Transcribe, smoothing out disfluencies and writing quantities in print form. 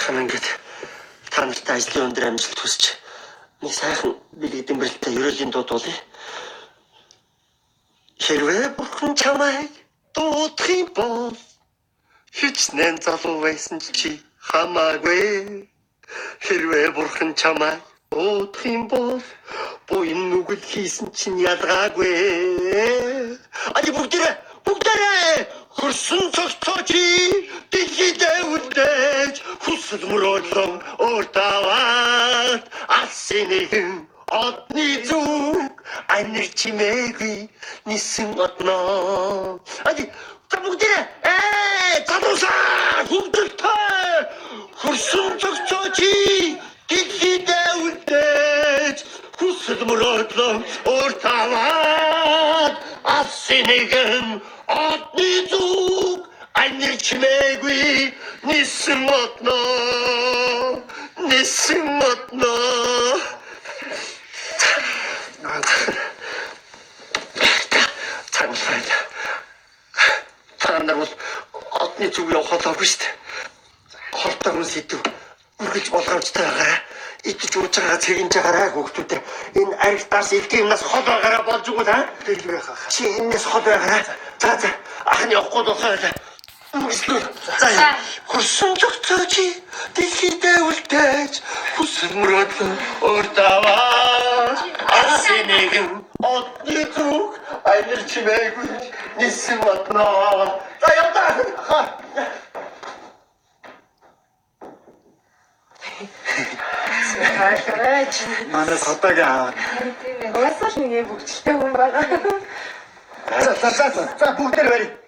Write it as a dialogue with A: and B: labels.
A: Ахна ингээд та нартай ажлын өндөр амжилт хүсэж нэг сайхан бэлэг дэмбэрэлтэй ерөөлийн дууд болъё. Хэрвээ бурхан чамайг дуудах юм бол хичнээн залуу байсан чи хамаагүй. Хэрвээ бурхан чамайг дуудах юм бол буян нүгэл хийсэн чинь ялгаагүй. Али бүгдээрээ хөрсөн цогцооч дэлхийдээ үлдээж хүсэл мөрөөдлөн өөртаваад алсын нэгэн одны зүг анир чимээгүй нисэн одноо. Али бүгдээрээ залуусаа хүндэлтэй хөрсөн цогцооч дэлхийдээ үлдээж хүсэл мөрөөдлөн өөртаваад алсын нэгэн одны зүг анир чимээгүй нисэн одноо. Та нар бол одны зүг явахлаагүй шүү дээ. Хортой хүн сэдв үргэлж болгоомжтой байгаарай. Идэж ууж байгаа цэгэнж байгаарай хүүхдүүдээ. Энэ аригтаас илтгэмнээс хол байгаарай болж өгвөл аа. Тэгэл байх. Чи энэс хол байгаарай. За ахны явахгүй болохоо. За хөрсөн цогцооч дэлхийдээ үлдээж хүсэл мөрөөдлөн өөртаваад алсын нэгэн одны зүг анир чимээгүй нисэн одноо. За явдаа.
B: Манай сотагаа.
C: Уусаал нэг юм бүгдтэй хүн байгаа.
B: За бүгдээр барь.